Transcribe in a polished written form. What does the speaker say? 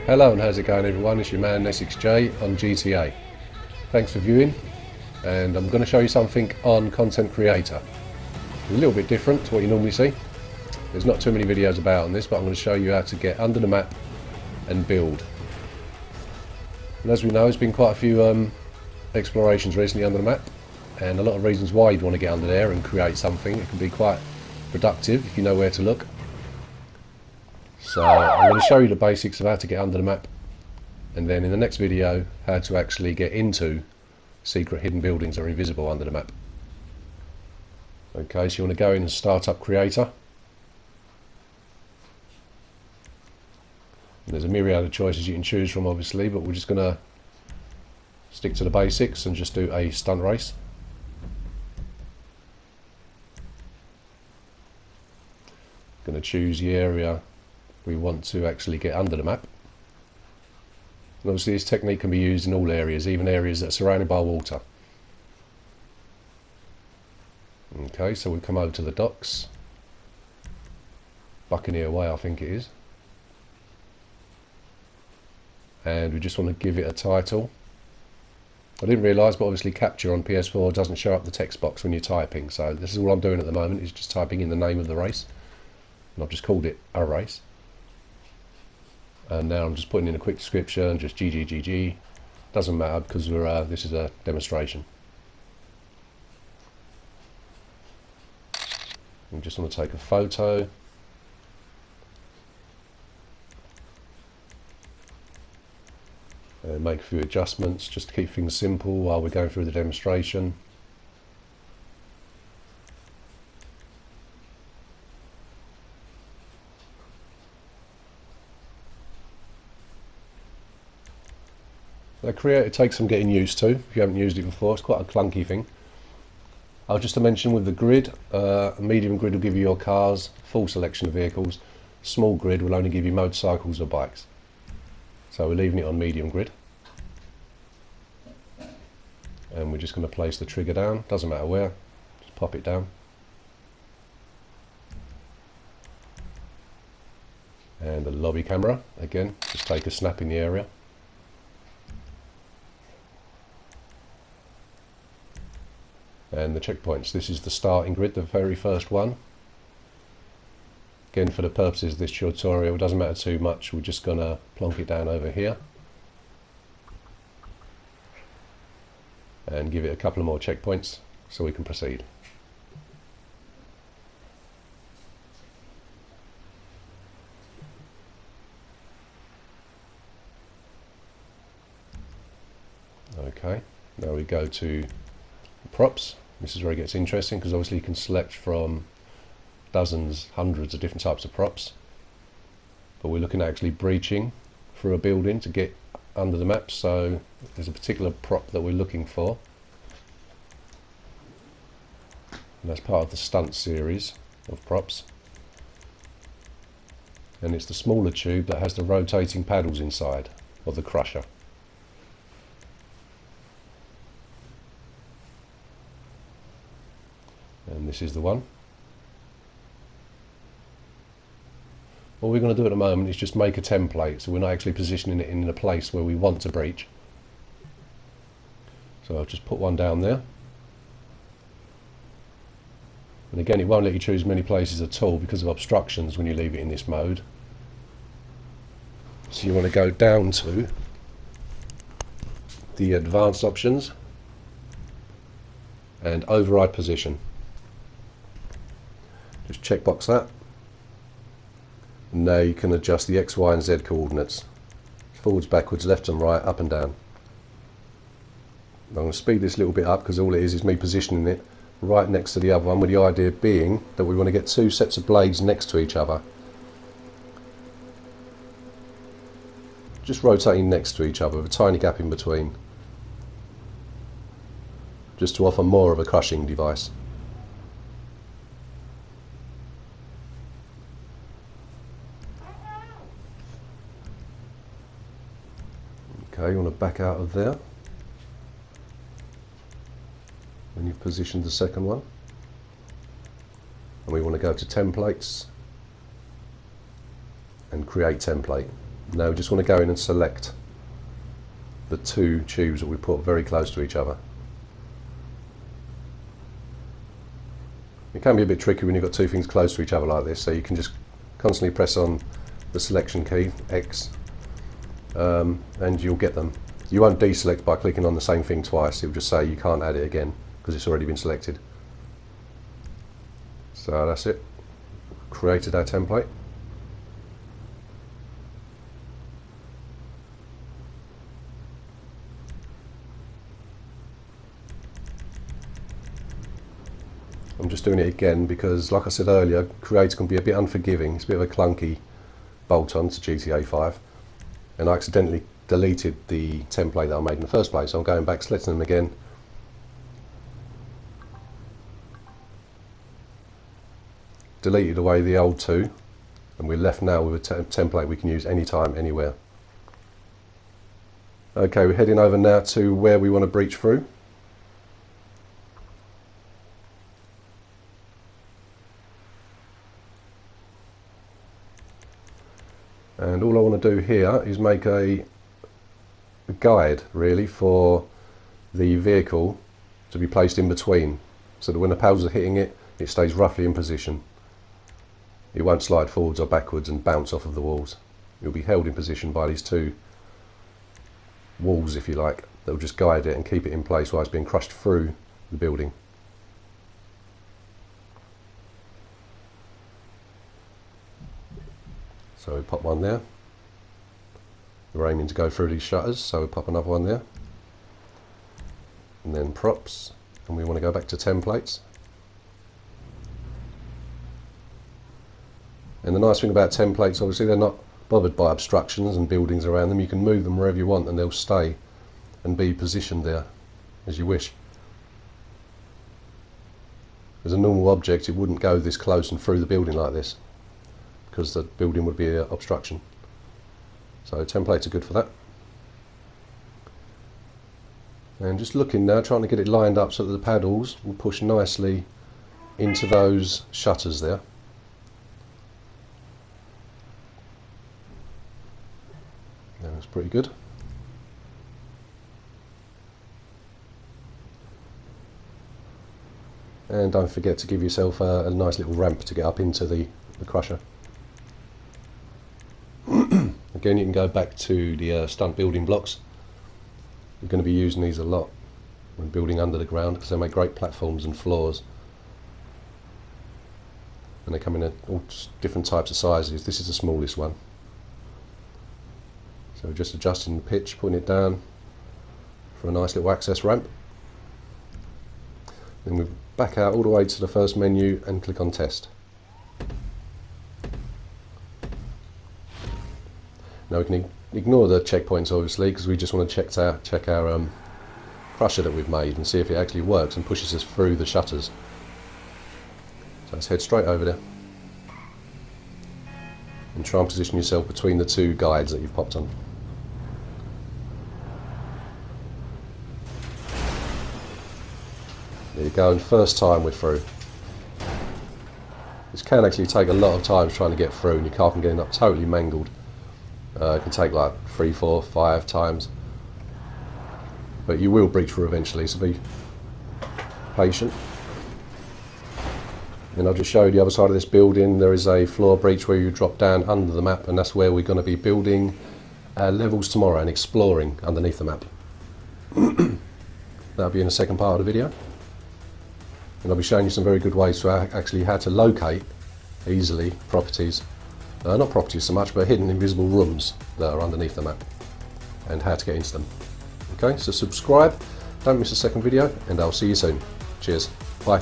Hello and how's it going everyone, it's your man Essex JAY on GTA. Thanks for viewing, and I'm going to show you something on Content Creator. A little bit different to what you normally see. There's not too many videos about on this, but I'm going to show you how to get under the map and build. And as we know, there's been quite a few explorations recently under the map, and a lot of reasons why you'd want to get under there and create something. It can be quite productive if you know where to look. So I'm going to show you the basics of how to get under the map, and then in the next video how to actually get into secret hidden buildings that are invisible under the map. Okay, so you want to go in and start up Creator. And there's a myriad of choices you can choose from obviously, but we're just going to stick to the basics and just do a stunt race. Going to choose the area we want to actually get under the map. And obviously this technique can be used in all areas, even areas that are surrounded by water. Okay, so we come over to the docks. Buccaneer Way I think it is. And we just want to give it a title. I didn't realise, but obviously capture on PS4 doesn't show up the text box when you're typing, so this is all I'm doing at the moment, is just typing in the name of the race. And I've just called it a race. And now I'm just putting in a quick description, just GGGG. Doesn't matter because we're this is a demonstration. We just want to take a photo. And make a few adjustments just to keep things simple while we're going through the demonstration. The Creator takes some getting used to if you haven't used it before. It's quite a clunky thing. I'll just to mention with the grid, a medium grid will give you your cars, full selection of vehicles. Small grid will only give you motorcycles or bikes. So we're leaving it on medium grid. And we're just going to place the trigger down, doesn't matter where, just pop it down. And the lobby camera, again, just take a snap in the area. And the checkpoints, this is the starting grid, the very first one. Again, for the purposes of this tutorial, it doesn't matter too much, we're just going to plonk it down over here. And give it a couple of more checkpoints so we can proceed. Okay, now we go to props. This is where it gets interesting because obviously you can select from dozens, hundreds of different types of props, but we're looking at actually breaching through a building to get under the map, so there's a particular prop that we're looking for, and that's part of the stunt series of props, and it's the smaller tube that has the rotating paddles inside of the crusher. And this is the one. What we're going to do at the moment is just make a template, so we're not actually positioning it in a place where we want to breach. So I'll just put one down there. And again, it won't let you choose many places at all because of obstructions when you leave it in this mode. So you want to go down to the advanced options and override position. Just checkbox that. And now you can adjust the X, Y and Z coordinates. Forwards, backwards, left and right, up and down. I'm going to speed this a little bit up because all it is me positioning it right next to the other one, with the idea being that we want to get two sets of blades next to each other. Just rotating next to each other with a tiny gap in between. Just to offer more of a crushing device. Okay, you want to back out of there when you've positioned the second one, and we want to go to templates and create template. Now we just want to go in and select the two tubes that we put very close to each other. It can be a bit tricky when you've got two things close to each other like this, so you can just constantly press on the selection key, X, and you'll get them. You won't deselect by clicking on the same thing twice, it will just say you can't add it again because it's already been selected. So that's it, created our template. I'm just doing it again because, like I said earlier, Creator can be a bit unforgiving. It's a bit of a clunky bolt-on to GTA 5, and I accidentally deleted the template that I made in the first place, so I'm going back, selecting them again, deleted away the old two, and we're left now with a template we can use anytime, anywhere. Okay, we're heading over now to where we want to breach through. And all I want to do here is make a guide really for the vehicle to be placed in between, so that when the paddles are hitting it, it stays roughly in position. It won't slide forwards or backwards and bounce off of the walls. It will be held in position by these two walls, if you like, that will just guide it and keep it in place while it's being crushed through the building. So we pop one there. We're aiming to go through these shutters, so we pop another one there. And then props, and we want to go back to templates. And the nice thing about templates, obviously they're not bothered by obstructions and buildings around them. You can move them wherever you want and they'll stay and be positioned there as you wish. As a normal object, it wouldn't go this close and through the building like this, because the building would be an obstruction. So templates are good for that. And just looking now, trying to get it lined up so that the paddles will push nicely into those shutters there. That's pretty good. And don't forget to give yourself a nice little ramp to get up into the crusher. Again, you can go back to the stunt building blocks. You're going to be using these a lot when building under the ground because they make great platforms and floors. And they come in all different types of sizes. This is the smallest one. So just adjusting the pitch, putting it down for a nice little access ramp. Then we back out all the way to the first menu and click on test. Now we can ignore the checkpoints obviously, because we just want to check our crusher that we've made and see if it actually works and pushes us through the shutters. So let's head straight over there and try and position yourself between the two guides that you've popped on. There you go, and first time we're through. This can actually take a lot of time trying to get through, and your car can get up totally mangled. It can take like 3, 4, 5 times, but you will breach through eventually, so be patient. And I'll just show you the other side of this building. There is a floor breach where you drop down under the map, and that's where we're going to be building levels tomorrow and exploring underneath the map. That'll be in the second part of the video, and I'll be showing you some very good ways to actually how to locate easily properties. Not properties so much, but hidden invisible rooms that are underneath the map, and how to get into them. Okay, so subscribe, don't miss a second video, and I'll see you soon. Cheers, bye.